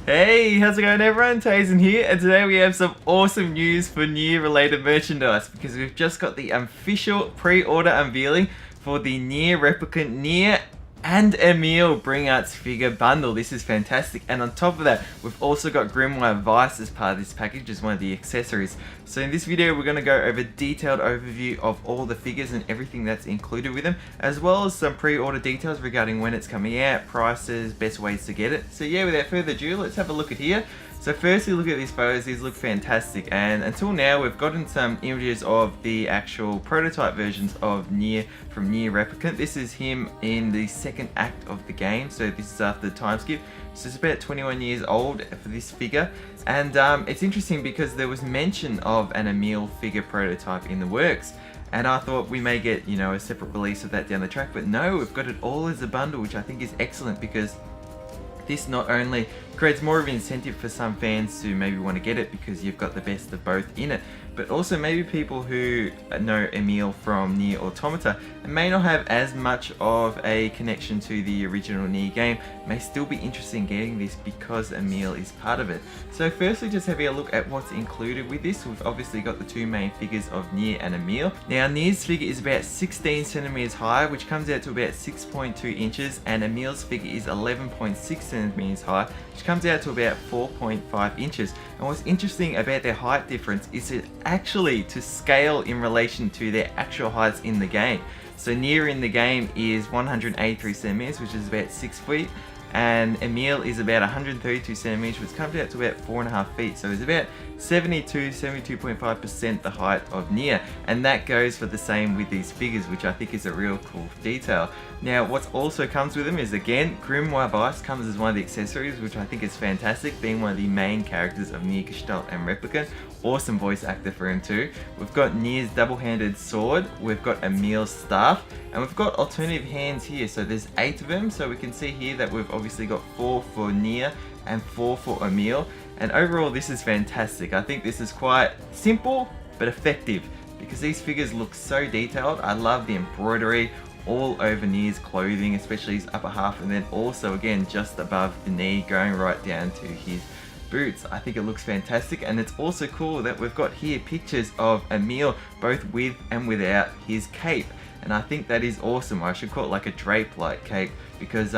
Hey, how's it going everyone? Tazen here, and today we have some awesome news for NieR related merchandise because we've just got the official pre-order unveiling for the NieR RepliCant NieR and Emil Bring Arts figure bundle. This is fantastic, and on top of that we've also got Grimoire Weiss as part of this package as one of the accessories. So in this video we're going to go over a detailed overview of all the figures and everything that's included with them, as well as some pre-order details regarding when it's coming out, prices, best ways to get it. So yeah, without further ado, let's have a look at here. So firstly, look at these photos. These look fantastic, and until now we've gotten some images of the actual prototype versions of NieR from NieR RepliCant. This is him in the second act of the game, so this is after the time skip. So it's about 21 years old for this figure, and it's interesting because there was mention of an Emil figure prototype in the works. And I thought we may get, you know, a separate release of that down the track, but no, we've got it all as a bundle, which I think is excellent because this not only creates more of an incentive for some fans to maybe want to get it because you've got the best of both in it, but also maybe people who know Emil from NieR Automata and may not have as much of a connection to the original NieR game may still be interested in getting this because Emil is part of it. So firstly, just having a look at what's included with this. We've obviously got the two main figures of NieR and Emil. Now NieR's figure is about 16 centimeters high, which comes out to about 6.2 inches, and Emil's figure is 11.6 centimeters high, which comes out to about 4.5 inches. And what's interesting about their height difference is it actually to scale in relation to their actual heights in the game. So NieR in the game is 183 centimeters, which is about 6 feet, and Emil is about 132 centimeters, which comes out to about 4.5 feet. So it's about 72.5% the height of NieR, and that goes for the same with these figures, which I think is a real cool detail. Now what's also comes with them is, again, Grimoire Weiss comes as one of the accessories, which I think is fantastic, being one of the main characters of NieR Gestalt and Replicant. Awesome voice actor for him too. We've got NieR's double-handed sword, we've got Emil's staff, and we've got alternative hands here. So there's 8 of them, so we can see here that we've obviously got 4 for NieR and 4 for Emil. And overall this is fantastic. I think this is quite simple but effective because these figures look so detailed. I love the embroidery all over NieR's clothing, especially his upper half, and then also again just above the knee going right down to his boots. I think it looks fantastic, and it's also cool that we've got here pictures of Emil both with and without his cape, and I think that is awesome. I should call it like a drape like cape because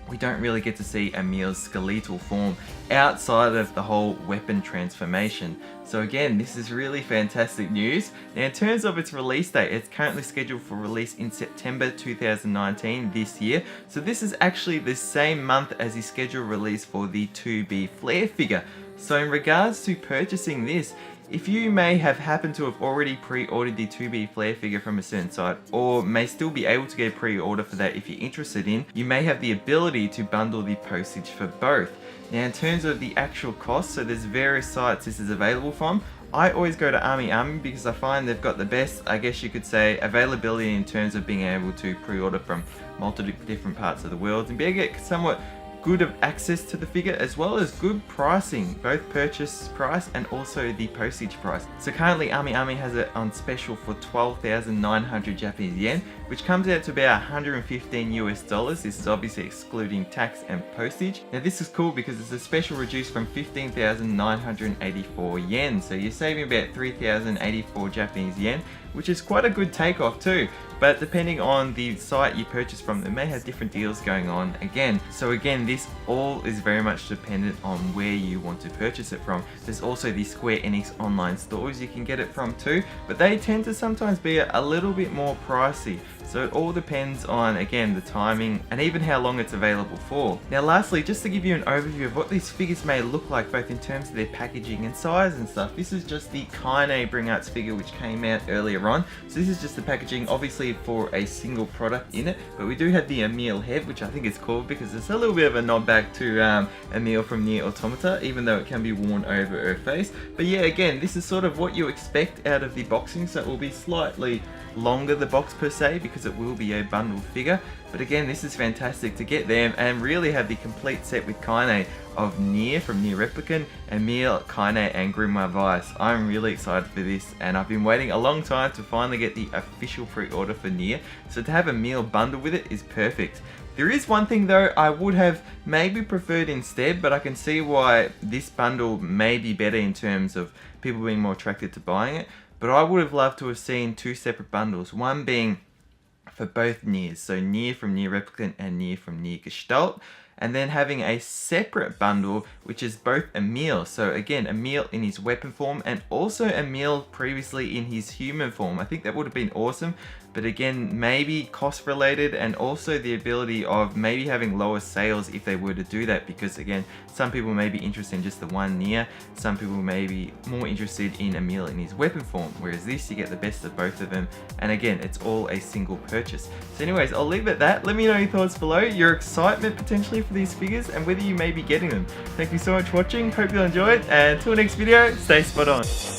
we don't really get to see Emil's skeletal form outside of the whole weapon transformation. So again, this is really fantastic news. Now in terms of its release date, it's currently scheduled for release in September 2019 this year. So this is actually the same month as the scheduled release for the 2B Flare figure. So in regards to purchasing this, if you may have happened to have already pre-ordered the 2B Flare figure from a certain site, or may still be able to get a pre-order for that if you're interested in, you may have the ability to bundle the postage for both. Now in terms of the actual cost, so there's various sites this is available from. I always go to Army because I find they've got the best, I guess you could say, availability in terms of being able to pre-order from multiple different parts of the world and be able to get somewhat good of access to the figure, as well as good pricing, both purchase price and also the postage price. So currently Army has it on special for 12,900 Japanese yen, which comes out to about 115 US dollars. This is obviously excluding tax and postage. Now this is cool because it's a special reduced from 15,984 yen, so you're saving about 3,084 Japanese yen, which is quite a good takeoff too. But depending on the site you purchase from, they may have different deals going on again. So again, this all is very much dependent on where you want to purchase it from. There's also the Square-Enix online stores you can get it from too, but they tend to sometimes be a little bit more pricey. So it all depends on, again, the timing and even how long it's available for. Now lastly, just to give you an overview of what these figures may look like both in terms of their packaging and size and stuff, this is just the NieR Bring Arts figure which came out earlier on. So this is just the packaging, obviously for a single product in it, but we do have the Emil head, which I think is cool because it's a little bit of a nod back to Emil from NieR Automata, even though it can be worn over her face. But yeah, again, this is sort of what you expect out of the boxing, so it will be slightly longer, the box per se, because it will be a bundled figure. But again, this is fantastic to get them and really have the complete set with Kaine of NieR from NieR RepliCant, Emil, Kaine and Grimoire Weiss. I'm really excited for this, and I've been waiting a long time to finally get the official pre-order for NieR, so to have Emil bundle with it is perfect. There is one thing though I would have maybe preferred instead, but I can see why this bundle may be better in terms of people being more attracted to buying it. But I would have loved to have seen 2 separate bundles, one being for both NieRs, so NieR from NieR RepliCant and NieR from NieR Gestalt, and then having a separate bundle which is both Emil, so again Emil in his weapon form and also Emil previously in his human form. I think that would have been awesome, but again maybe cost related, and also the ability of maybe having lower sales if they were to do that, because again some people may be interested in just the one NieR, some people may be more interested in Emil in his weapon form, whereas this you get the best of both of them, and again it's all a single purchase. So anyways, I'll leave it at that. Let me know your thoughts below, your excitement potentially for these figures, and whether you may be getting them. Thank you so much for watching, hope you enjoyed, and until next video, stay spot on.